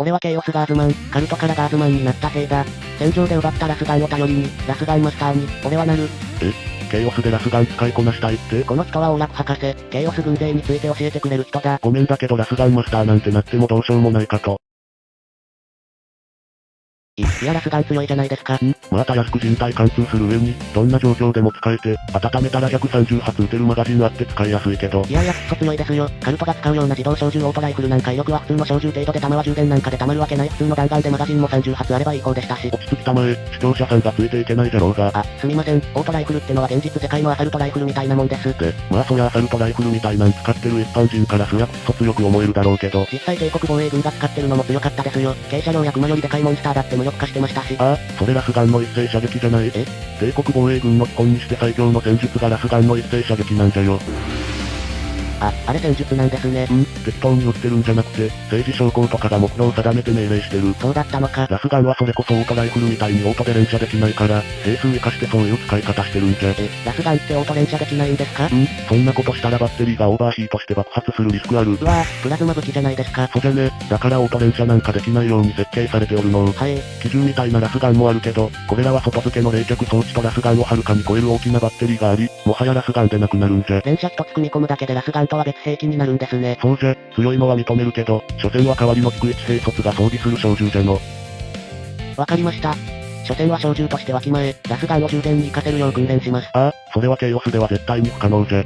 俺はケイオスガーズマン、カルトからガーズマンになったせいだ。戦場で奪ったラスガンを頼りに、ラスガンマスターに、俺はなる。ケイオスでラスガン使いこなしたいって？この人はオーラク博士、ケイオス軍勢について教えてくれる人だ。ごめんだけどラスガンマスターなんてなってもどうしようもないかと。いやラスガン強いじゃないですか。また安く人体貫通する上に、どんな状況でも使えて、温めたら130発撃てるマガジンあって使いやすいけど。いやくっそ強いですよ。カルトが使うような自動小銃オートライフルなんか威力は普通の小銃程度で弾は充電なんかで溜まるわけない。普通の弾丸でマガジンも30発あればいい方でしたし。落ち着きたまえ、視聴者さんがついていけないじゃろうが。すみません。オートライフルってのは現実世界のアサルトライフルみたいなもんです。で、まあそりゃアサルトライフルみたいなん使ってる一般人からすやくっそ強く思えるだろうけど。実際帝国防衛軍が使ってるのも強かったですよ。軽車両や熊よりでかいモンスターだって無力化してましたし。それラスガンの一斉射撃じゃない？帝国防衛軍の基本にして最強の戦術がラスガンの一斉射撃なんじゃよ。あれ戦術なんですね。適当に撃ってるんじゃなくて、政治将校とかが目標を定めて命令してる。そうだったのか。ラスガンはそれこそオートライフルみたいにオートで連射できないから、兵数生かしてそういう使い方してるんじゃ。ラスガンってオート連射できないんですか？そんなことしたらバッテリーがオーバーヒートして爆発するリスクある。うわプラズマ武器じゃないですか。そうじゃね。だからオート連射なんかできないように設計されておるの。機銃みたいなラスガンもあるけど、これらは外付けの冷却装置とラスガンをはるかに超える大きなバッテリーがあり、もはやラスガンでなくなるんじゃ。連射一つ組み込むだけでラスガンとは別兵器になるんですね。そうじゃ、強いのは認めるけど、所詮は代わりの低い地兵卒が装備する小銃じゃの。わかりました。所詮は小銃としてわきまえ、ラスガンを充電に活かせるよう訓練します。それはケイオスでは絶対に不可能じゃ。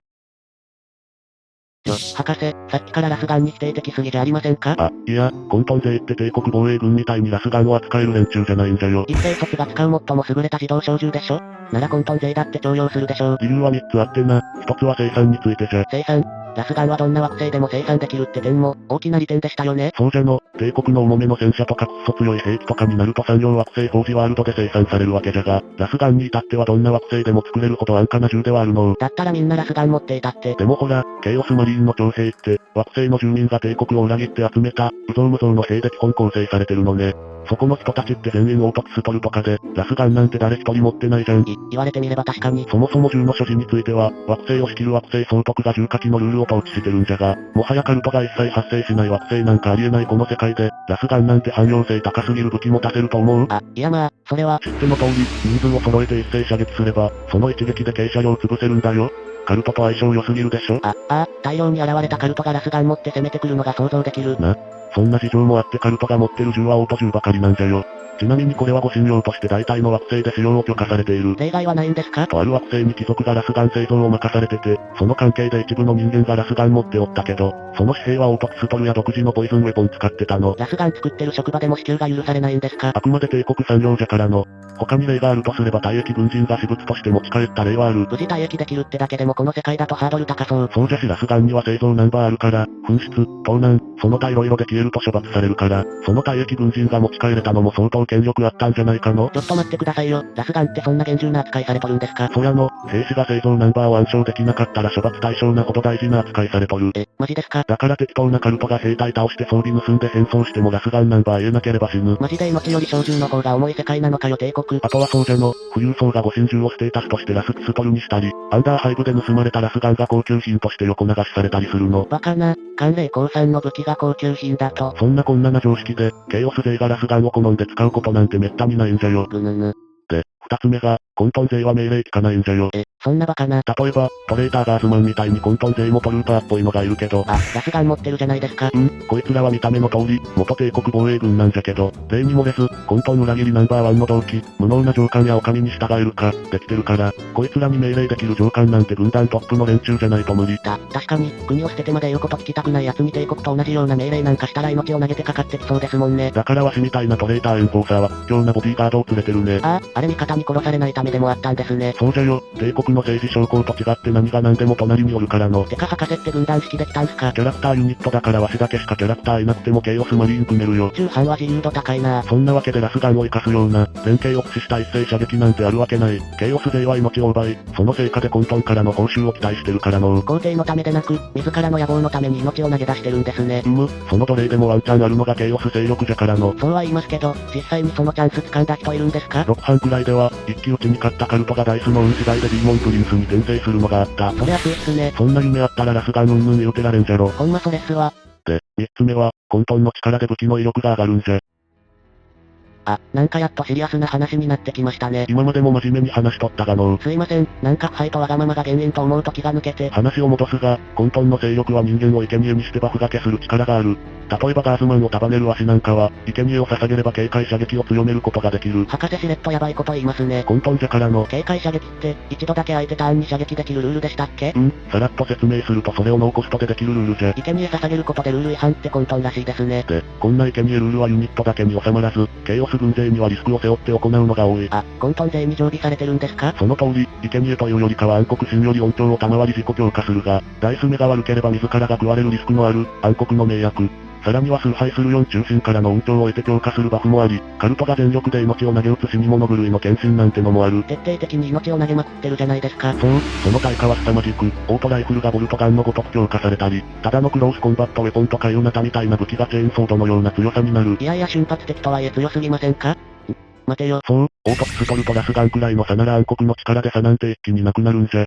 博士、さっきからラスガンに否定的すぎじゃありませんか？いや、コントン勢って帝国防衛軍みたいにラスガンを扱える連中じゃないんじゃよ。一兵卒が使う最も優れた自動小銃でしょ？ならコントン勢だって重用するでしょう。理由は3つあってな。1つは生産についてじゃ。生産？ラスガンはどんな惑星でも生産できるって点も、大きな利点でしたよね。そうじゃの。帝国の重めの戦車とかくっそ強い兵器とかになると産業惑星法事ワールドで生産されるわけじゃが、ラスガンに至ってはどんな惑星でも作れるほど安価な銃ではあるの。だったらみんなラスガン持っていたって。でもほら、ケイオスマリーンの徴兵って、惑星の住民が帝国を裏切って集めた、無造無造の兵で基本構成されてるのね。そこの人たちって全員オートピストルとかで、ラスガンなんて誰一人持ってないじゃん。言われてみれば確かに。そもそも銃の所持については、惑星を仕切る惑星総督が銃火器のルールを統治してるんじゃが、もはやカルトが一切発生しない惑星なんかありえないこの世界で、ラスガンなんて汎用性高すぎる武器持たせると思う？いやまあ、それは。知っての通り、人数を揃えて一斉射撃すれば、その一撃で軽車両潰せるんだよ。カルトと相性良すぎるでしょ？大量に現れたカルトがラスガン持って攻めてくるのが想像できる。そんな事情もあってカルトが持ってる銃はオート銃ばかりなんじゃよ。ちなみにこれは護身用として大体の惑星で使用を許可されている。例外はないんですか？とある惑星に貴族がラスガン製造を任されてて、その関係で一部の人間がラスガン持っておったけど、その紙幣はオートピストルや独自のポイズンウェポン使ってたの。ラスガン作ってる職場でも支給が許されないんですか？あくまで帝国産業じゃからの。他に例があるとすれば退役軍人が私物として持ち帰った例はある。無事退役できるってだけでもこの世界だとハードル高そう。そうじゃしラスガンには製造ナンバーあるから、紛失、盗難、その他色々で消えると処罰されるから、その退役軍人が持ち帰れたのも相当権力あったんじゃないかの。ちょっと待ってくださいよ。ラスガンってそんな厳重な扱いされとるんですか？そやの、兵士が製造ナンバーを暗唱できなかったら処罰対象なほど大事な扱いされとる。マジですか？だから適当なカルトが兵隊倒して装備盗んで変装してもラスガンナンバー言えなければ死ぬ。マジで命より小銃の方が重い世界なのかよ帝国。あとはそうじゃの、富裕層が護身銃をステータスとしてラスピストルにしたり、アンダーハイブで盗まれたラスガンが高級品として横流しされたりするの。バカな、寒冷降参の武器が高級品だと。そんなこんなな常識で、ケイオス勢がラスガンを好んで使うことなんてめったにないんじゃよ。で、二つ目が、コントン勢は命令聞かないんじゃよ。そんなバカな。例えば、トレーターガーズマンみたいにコントン勢もトルーパーっぽいのがいるけど。ラスガン持ってるじゃないですか。こいつらは見た目の通り、元帝国防衛軍なんじゃけど、例に漏れず、コントン裏切りナンバーワンの動機、無能な上官や女将に従えるか、できてるから、こいつらに命令できる上官なんて軍団トップの連中じゃないと無理。確かに、国を捨ててまで言うこと聞きたくない奴に帝国と同じような命令なんかしたら命を投げてかかってきそうですもんね。だからわしみたいなトレーターエンフォーサーは屈強なボディーガードを連れてるね。あれ味方に殺されないためでもあったんですね。そうじゃよ、帝国の政治将校と違って何が何でも隣におるからの。てか博士って軍団式できたんすか？キャラクターユニットだからわしだけしかキャラクターいなくてもケイオスマリーン組めるよ。中半は自由度高いな。そんなわけでラスガンを活かすような、連携を駆使した一斉射撃なんてあるわけない。ケイオス勢は命を奪い、その成果で混沌からの報酬を期待してるからの。皇帝のためでなく、自らの野望のために命を投げ出してるんですね。その奴隷でもワンチャンあるのがケイオス勢力じゃからの。そうは言いますけど、実際にそのチャンス掴んだ人いるんですか？6班くらいでは、一騎打ちに勝ったカルトがダイスの運次第でディーモンプリンスに転生するのがあった。そりゃそうっすね。そんな夢あったらラスガンうんぬん言うてられんじゃろ。ほんまそれっすわ。で、3つ目は、混沌の力で武器の威力が上がるんじゃ。あ、なんかやっとシリアスな話になってきましたね。今までも真面目に話しとったがのすいません、なんか腐敗とわがままが原因と思うと気が抜けて。話を戻すが、混沌の勢力は人間を生贄にしてバフがけする力がある。例えばガーズマンを束ねる足なんかは、生贄を捧げれば警戒射撃を強めることができる。博士しれっとやばいこと言いますね。混沌じゃからの、警戒射撃って、一度だけ相手ターンに射撃できるルールでしたっけ？さらっと説明するとそれをノーコストでできるルールじゃ。生贄捧げることでルール違反って混沌らしいですね。で、こんな生贄ルールはユニットだけに収まらず、ケイオス軍勢にはリスクを背負って行うのが多い。あ、混沌勢に常備されてるんですか？その通り、生贄というよりかは暗黒神より音調を賜り自己強化するが、ダイス目が悪ければ自らが食われるリスクのある、暗黒の名役。さらには崇拝する4中心からの音調を得て強化するバフもあり、カルトが全力で命を投げ打つ死に物狂いの献身なんてのもある。徹底的に命を投げまくってるじゃないですか。そう、その対価は凄まじく、オートライフルがボルトガンのごとく強化されたり、ただのクロースコンバットウェポンとかいうナタみたいな武器がチェーンソードのような強さになる。いやいや瞬発的とはいえ強すぎませんか？待てよ。そう、オートピストルとラスガンくらいの差なら暗黒の力で差なんて一気になくなるんじゃ。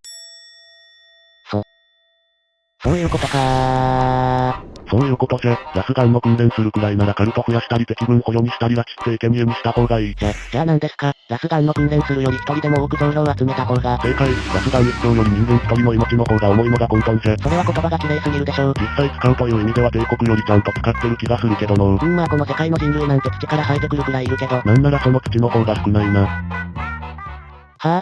そういうことかー。そういうことじゃ、ラスガンの訓練するくらいならカルト増やしたり敵軍補助にしたり拉致って生贄にした方がいい。じゃあ何ですか？ラスガンの訓練するより一人でも多く増量を集めた方が。正解、ラスガン一丁より人間一人の命の方が重いのが混沌じゃ。それは言葉が綺麗すぎるでしょう。実際使うという意味では帝国よりちゃんと使ってる気がするけどのまあこの世界の人類なんて土から生えてくるくらいいるけど。なんならその土の方が少ないな。はぁ、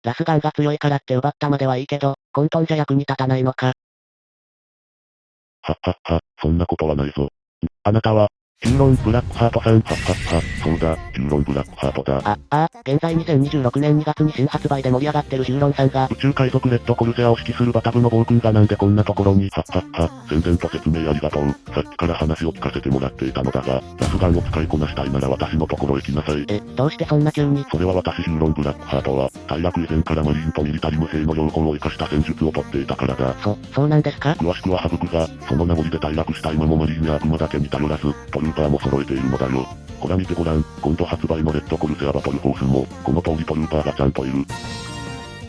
ラスガンが強いからって奪ったまではいいけど、混沌じゃ役に立たないのか。はっはっは、そんなことはないぞ。あなたは、ヒューロン・ブラックハートさん。はっはっは、そうだ、ヒューロン・ブラックハートだ。現在2026年2月に新発売で盛り上がってるヒューロンさんが、宇宙海賊レッドコルセアを指揮するバタブの暴君がなんでこんなところに。はっはっは、宣伝と説明ありがとう。さっきから話を聞かせてもらっていたのだが、ラスガンを使いこなしたいなら私のところへ来なさい。どうしてそんな急に？それは私ヒューロン・ブラックハートは、大落以前からマリーンとミリタリ無性の両方を生かした戦術をとっていたからだ。そうなんですか？詳しくは省くが、その名残で大落した今もマリーンや悪魔だけに頼らず、トルーパーも揃えているのだよ。ほら見てごらん、今度発売のレッドコルセアバトルフォースも、この通りトルーパーがちゃんといる。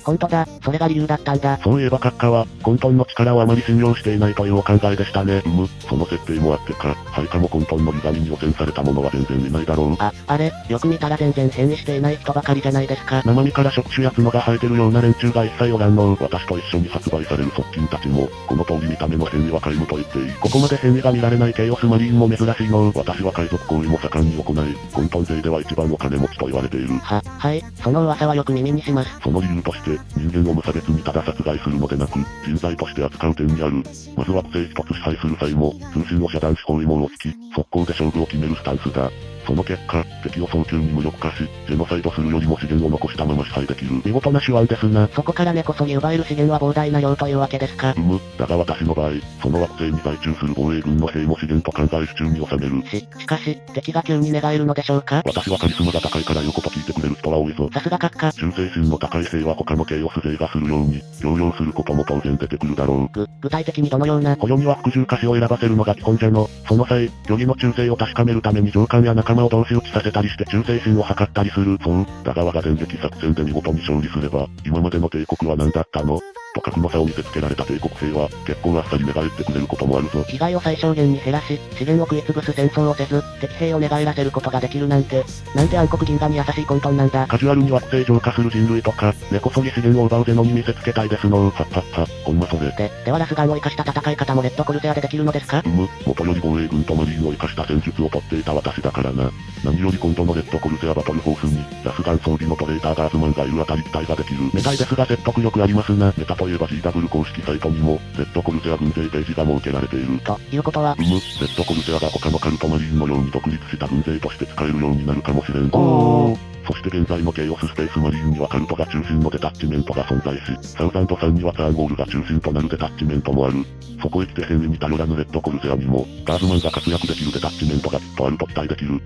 本当だ、それが理由だったんだ。そういえば閣下は、混沌の力をあまり信用していないというお考えでしたね。その設定もあってか、配下も混沌の歪みに汚染された者は全然いないだろう。あれ、よく見たら全然変異していない人ばかりじゃないですか。生身から触手や角が生えてるような連中が一切おらんの。私と一緒に発売される側近たちも、この通り見た目の変異は皆無と言っていい。ここまで変異が見られないケイオスマリーンも珍しいの。私は海賊行為も盛んに行い、混沌勢では一番お金持ちと言われている。はい、その噂はよく耳にします。その理由として、人間を無差別にただ殺害するのでなく、人材として扱う点にある。まず惑星一つ支配する際も、通信を遮断し包囲網を引き、速攻で勝負を決めるスタンスだ。その結果、敵を早急に無力化し、ジェノサイドするよりも資源を残したまま支配できる。見事な手腕ですな。そこから根こそぎ奪える資源は膨大な量というわけですか。だが私の場合、その惑星に在中する防衛軍の兵も資源と考え手中に収める。しかし、敵が急に寝返るのでしょうか。私はカリスマが高いから言うこと聞いてくれる人は多いぞ。さすが閣下。忠誠心の高い兵は他のケイオス勢がするように、強要することも当然出てくるだろう。具体的にどのような？捕虜には服従歌詞を選ばせるのが基本じゃの。その際、よりの忠誠を確かめるために上官や仲間を同士打ちさせたりして忠誠心を図ったりする。そう、だが我が電撃作戦で見事に勝利すれば、今までの帝国は何だったのと格の差を見せつけられた帝国兵は、結構あっさり寝返ってくれることもあるぞ。被害を最小限に減らし、資源を食い潰す戦争をせず、敵兵を寝返らせることができるなんて暗黒銀河に優しい混沌なんだ。カジュアルに惑星浄化する人類とか、根こそぎ資源を奪うゼノに見せつけたいですの。ほんまそれ。ではラスガンを生かした戦い方もレッドコルセアでできるのですか？元より防衛軍とマリーンを生かした戦術をとっていた私だからな。何より今度のレッドコルセアバトルフォースに、ラスガン装備のトレーターガーズマンがいるあたり期待ができる。メタイですが説得力ありますな。メタといえば GW 公式サイトにも、レッドコルセア軍勢ページが設けられている。ということは、レッドコルセアが他のカルトマリーンのように独立した軍勢として使えるようになるかもしれん。そして現在のケイオススペースマリーンにはカルトが中心のデタッチメントが存在し、サウザンドさんにはツァーンゴールが中心となるデタッチメントもある。そこへ来て変異に頼らぬレッドコルセアにも、ガーズマンが活躍できるデタッチメントがきっとあると期待できる。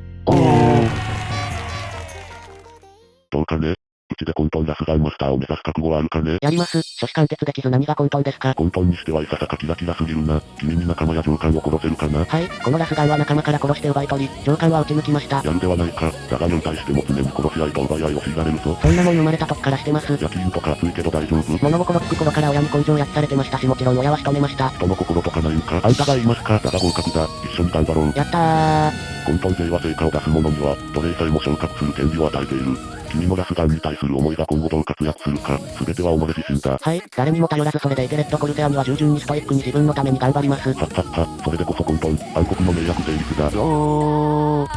どうかね。うちで混沌ラスガンマスターを目指す覚悟はあるかね？やります。初志貫徹できず何が混沌ですか？混沌にしてはいささかキラキラすぎるな。君に仲間や上官を殺せるかな？はい、このラスガンは仲間から殺して奪い取り、上官は撃ち抜きました。やるではないか。だがに対しても常に殺し合いと奪い合いを強いられるぞ。そんなもん生まれた時からしてます。焼き印とか熱いけど大丈夫？物心つく頃から親に根性焼きされてましたし、もちろん親は仕留めました。人の心とかないんか？あんたが言いますか？だが合格だ。一緒に頑張ろう。やったー。混沌勢は成果を出す者には、奴隷さえも昇格する権利を与えている。君のラスガンに対する思いが今後どう活躍するか、全ては己自身だ。はい、誰にも頼らずそれでエゲレット・コルセアには従順にストイックに自分のために頑張ります。はっはっは、それでこそ混沌、暗黒の名役成立だ。よー。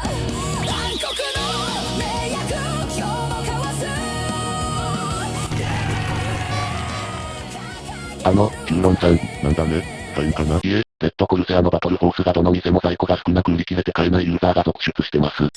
ヒューロンさん、なんだね？サインかな？いえ、レッドコルセアのバトルフォースがどの店も在庫が少なく売り切れて買えないユーザーが続出してます。